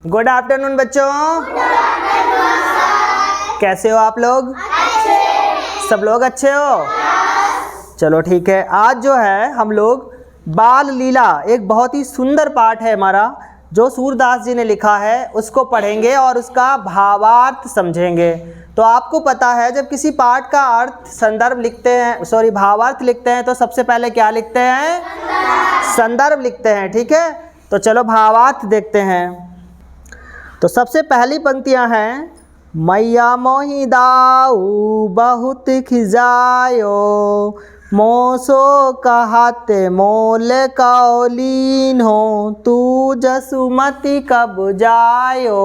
Good afternoon बच्चों। कैसे हो आप लोग? सब लोग अच्छे हो? चलो ठीक है। आज जो है हम लोग बाल लीला, एक बहुत ही सुंदर पाठ है हमारा जो सूरदास जी ने लिखा है, उसको पढ़ेंगे और उसका भावार्थ समझेंगे। तो आपको पता है जब किसी पाठ का अर्थ संदर्भ लिखते हैं, भावार्थ लिखते हैं तो सबसे पहले क्या लिखते हैं? संदर्भ लिखते हैं। ठीक है, तो चलो भावार्थ देखते हैं। तो सबसे पहली पंक्तियां हैं, मैया मोहि दाऊ बहुत खिजायो, मोसो कहत मोल कौलीन हो, तू जसुमति कब जायो।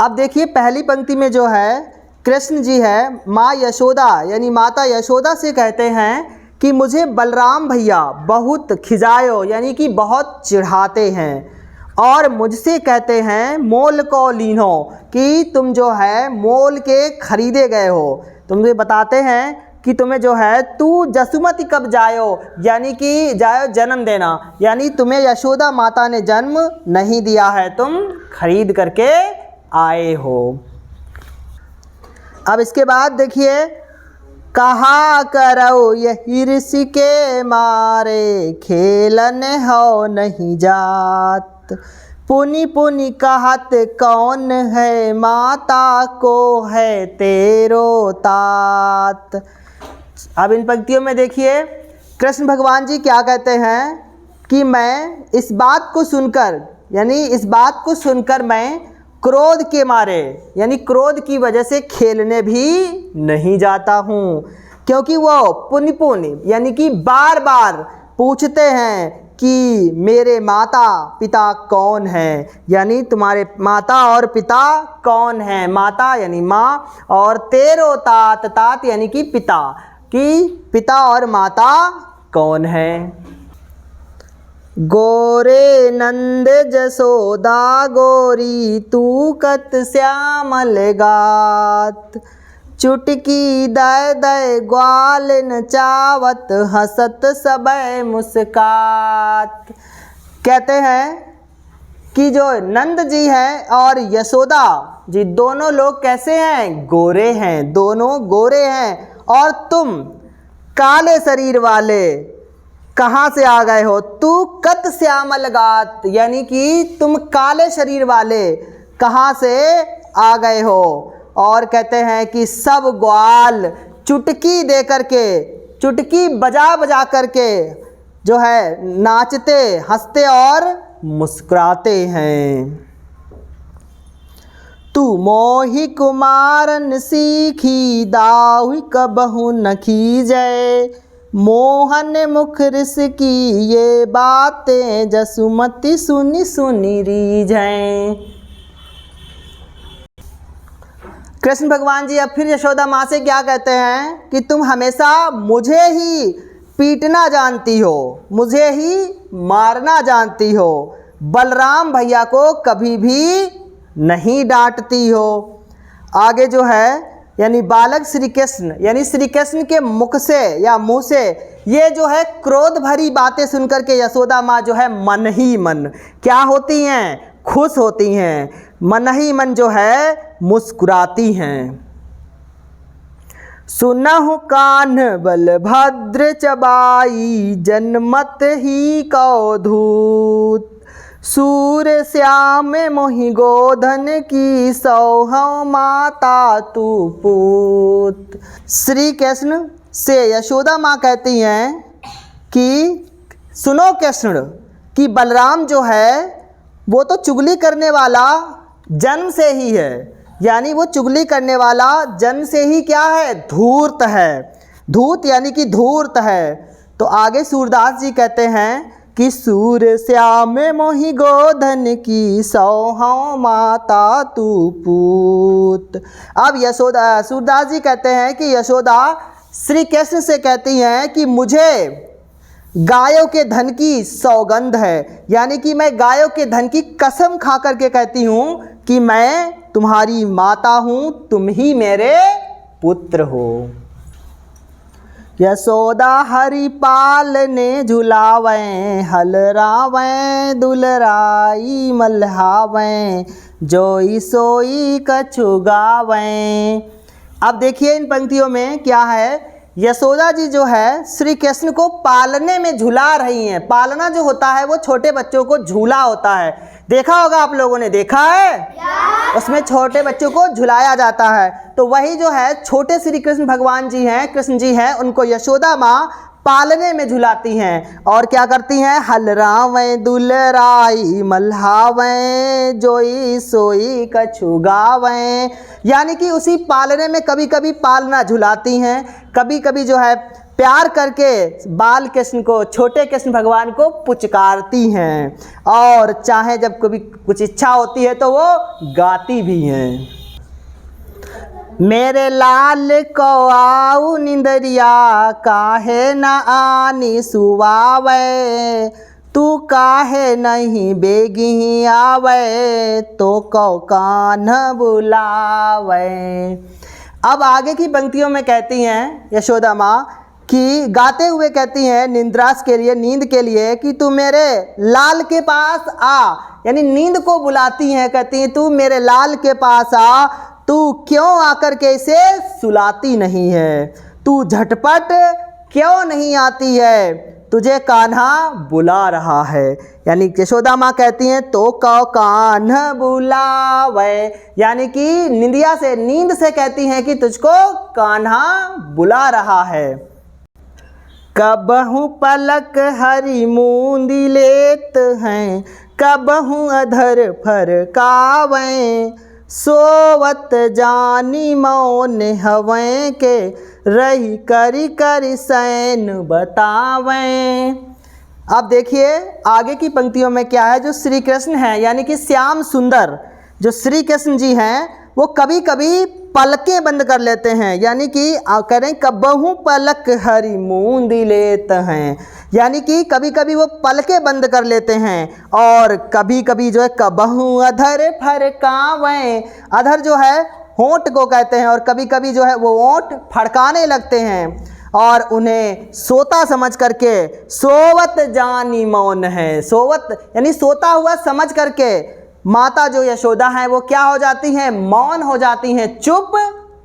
अब देखिए पहली पंक्ति में जो है कृष्ण जी है माँ यशोदा यानी माता यशोदा से कहते हैं कि मुझे बलराम भैया बहुत खिजायो यानी कि बहुत चिढ़ाते हैं, और मुझसे कहते हैं मोल को लीनो कि तुम जो है मोल के खरीदे गए हो। तुम मुझे बताते हैं कि तुम्हें जो है तू जसुमति कब जायो यानी कि जायो जन्म देना, यानी तुम्हें यशोदा माता ने जन्म नहीं दिया है, तुम खरीद करके आए हो। अब इसके बाद देखिए, कहा करो यही ऋषि के मारे, खेलन हो नहीं जात, पुनि पुनि कहत कौन है, माता को है तेरो तात। अब इन पंक्तियों में देखिए कृष्ण भगवान जी क्या कहते हैं कि मैं इस बात को सुनकर मैं क्रोध के मारे यानी क्रोध की वजह से खेलने भी नहीं जाता हूँ, क्योंकि वो पुनि पुनि यानी कि बार बार पूछते हैं कि मेरे माता पिता कौन हैं, यानी तुम्हारे माता और पिता कौन हैं। माता यानी माँ और तेरो तात, तात यानी कि पिता और माता कौन है। गोरे नंद जसोदा गोरी, तू कत श्यामल गात, चुटकी दय दय ग्वाल नचावत, हसत सबय मुस्कात। कहते हैं कि जो नंद जी हैं और यशोदा जी दोनों लोग कैसे हैं? गोरे हैं, दोनों गोरे हैं। और तुम काले शरीर वाले कहाँ से आ गए हो? तू कत श्यामल गात यानी कि तुम काले शरीर वाले कहाँ से आ गए हो। और कहते हैं कि सब ग्वाल चुटकी दे करके, चुटकी बजा बजा करके जो है नाचते हंसते और मुस्कुराते हैं। तू मोहि कुमारन सीखी, दाहुई कबहु न खीजय, मोहन मुख ऋष की ये बातें, जसुमति सुनी सुनी रीझें। कृष्ण भगवान जी अब फिर यशोदा माँ से क्या कहते हैं कि तुम हमेशा मुझे ही पीटना जानती हो, मुझे ही मारना जानती हो, बलराम भैया को कभी भी नहीं डांटती हो। आगे जो है यानी बालक श्री कृष्ण यानी श्री कृष्ण के मुख से या मुँह से ये जो है क्रोध भरी बातें सुनकर के यशोदा माँ जो है मन ही मन क्या होती हैं? खुश होती हैं, मन ही मन जो है मुस्कुराती हैं। सुनहु कान्ह बलभद्र चबाई, जन्मत ही कौधूत, सूर श्याम मोहि गोधन की, सौहौ माता तू पूत। श्री कृष्ण से यशोदा माँ कहती हैं कि सुनो कृष्ण कि बलराम जो है वो तो चुगली करने वाला जन्म से ही है, यानी वो चुगली करने वाला जन्म से ही क्या है? धूर्त है। धूर्त यानी कि धूर्त है। तो आगे सूरदास जी कहते हैं कि सूर श्याम मोहि गोधन की, सौहौ माता तू पूत। अब सूरदास जी कहते हैं कि यशोदा श्री कृष्ण से कहती हैं कि मुझे गायों के धन की सौगंध है, यानी कि मैं गायों के धन की कसम खा करके कहती हूँ कि मैं तुम्हारी माता हूँ, तुम ही मेरे पुत्र हो। यशोदा हरिपाल ने झुलावें, हलरावें दुलराई मल्हावें, जोई सोई कछु गावें। अब देखिए इन पंक्तियों में क्या है, यशोदा जी जो है श्री कृष्ण को पालने में झुला रही हैं। पालना जो होता है वो छोटे बच्चों को झूला होता है, देखा होगा आप लोगों ने, देखा है? उसमें छोटे बच्चों को झुलाया जाता है। तो वही जो है छोटे श्री कृष्ण भगवान जी हैं, कृष्ण जी हैं, उनको यशोदा माँ पालने में झुलाती हैं। और क्या करती हैं, हलरावें दुलराई मल्हावें, जोई सोई कछु गावें। यानी कि उसी पालने में कभी कभी पालना झुलाती हैं, कभी कभी जो है प्यार करके बाल कृष्ण को, छोटे कृष्ण भगवान को पुचकारती हैं। और चाहे जब कभी कुछ इच्छा होती है तो वो गाती भी हैं। मेरे लाल को आऊ निंदरिया, काहे न आनी सुवावे, तू काहे नहीं बेगी आवे, तो कौ कान बुलावे। अब आगे की पंक्तियों में कहती हैं यशोदा माँ कि गाते हुए कहती हैं निंद्रास के लिए, नींद के लिए, कि तू मेरे लाल के पास आ। यानी नींद को बुलाती हैं, कहती हैं तू मेरे लाल के पास आ, तू क्यों आकर के इसे सुलाती नहीं है, तू झटपट क्यों नहीं आती है, तुझे कान्हा बुला रहा है। यानी यशोदा माँ कहती हैं तो कौ कान्हा बुलावे, यानी कि निंदिया से, नींद से कहती हैं कि तुझको कान्हा बुला रहा है। कबहू पलक हरि मूंदी लेत हैं, कबहू अधर फरकावें, सोवत जानी मौन हवें के, रही करी करी सैन बतावें। अब देखिए आगे की पंक्तियों में क्या है, जो श्री कृष्ण हैं यानी कि श्याम सुंदर जो श्री कृष्ण जी हैं, वो कभी कभी पलकें बंद कर लेते हैं। यानी कि करें कबहू पलक हरि मूंदी लेत हैं, यानी कि कभी कभी वो पलकें बंद कर लेते हैं। और कभी कभी जो है कबहू अधर फरकावें, अधर जो है होंठ को कहते हैं, और कभी कभी जो है वो होंठ फड़काने लगते हैं। और उन्हें सोता समझ करके, सोवत जानी मौन है, सोवत यानी सोता हुआ समझ करके माता जो यशोदा हैं वो क्या हो जाती हैं, मौन हो जाती हैं, चुप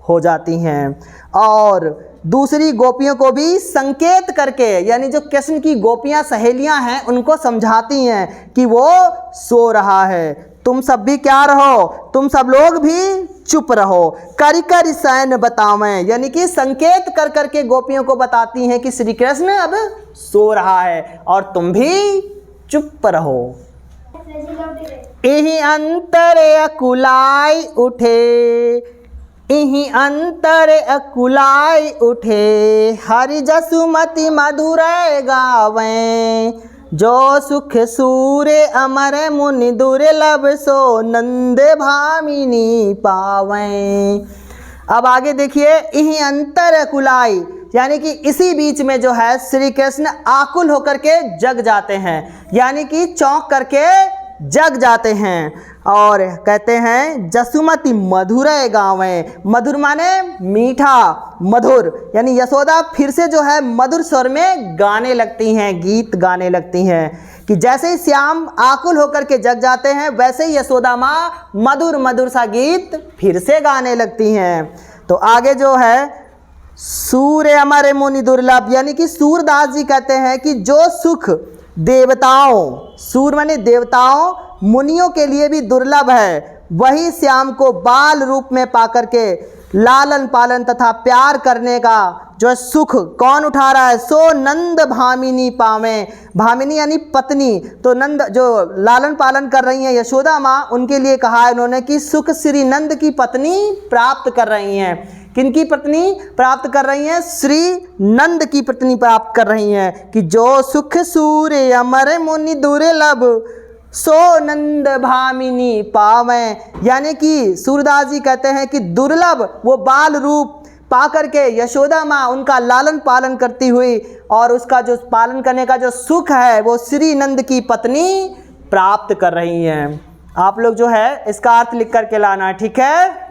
हो जाती हैं। और दूसरी गोपियों को भी संकेत करके, यानी जो कृष्ण की गोपियां सहेलियां हैं उनको समझाती हैं कि वो सो रहा है, तुम सब भी क्या रहो, तुम सब लोग भी चुप रहो, करी करी सैन बतावें। यानी कि संकेत कर करके गोपियों को बताती हैं कि श्री कृष्ण अब सो रहा है और तुम भी चुप रहो। इही अंतर अकुलाई उठे, इही अंतर अकुलाई उठे, हरि जसुमति मधुर गावें, जो सुख सूरे अमर मुनि दुर्लभ, सो नंद भामिनी पावें। अब आगे देखिए, इही अंतर अकुलाई, यानी कि इसी बीच में जो है श्री कृष्ण आकुल होकर के जग जाते हैं, यानी कि चौंक करके जग जाते हैं। और कहते हैं जसुमति मधुर गावें, मधुर माने मीठा, मधुर, यानी यशोदा फिर से जो है मधुर स्वर में गाने लगती हैं, गीत गाने लगती हैं। कि जैसे ही श्याम आकुल होकर के जग जाते हैं वैसे ही यशोदा माँ मधुर मधुर सा गीत फिर से गाने लगती हैं। तो आगे जो है सूर्य अमर मुनि दुर्लभ, यानी कि सूरदास जी कहते हैं कि जो सुख देवताओं, सूर माने देवताओं, मुनियों के लिए भी दुर्लभ है, वही श्याम को बाल रूप में पाकर के लालन पालन तथा प्यार करने का जो सुख कौन उठा रहा है, सो नंद भामिनी पावें। भामिनी यानी पत्नी, तो नंद जो लालन पालन कर रही हैं यशोदा माँ, उनके लिए कहा है उन्होंने कि सुख श्री नंद की पत्नी प्राप्त कर रही हैं। किनकी पत्नी प्राप्त कर रही हैं? श्री नंद की पत्नी प्राप्त कर रही हैं। कि जो सुख सूर्य अमर मुनि दुर्लभ, सो नंद भामिनी पावें। यानी कि सूरदास जी कहते हैं कि दुर्लभ वो बाल रूप पाकर के यशोदा माँ उनका लालन पालन करती हुई, और उसका जो पालन करने का जो सुख है वो श्री नंद की पत्नी प्राप्त कर रही हैं। आप लोग जो है इसका अर्थ लिख करके लाना, ठीक है?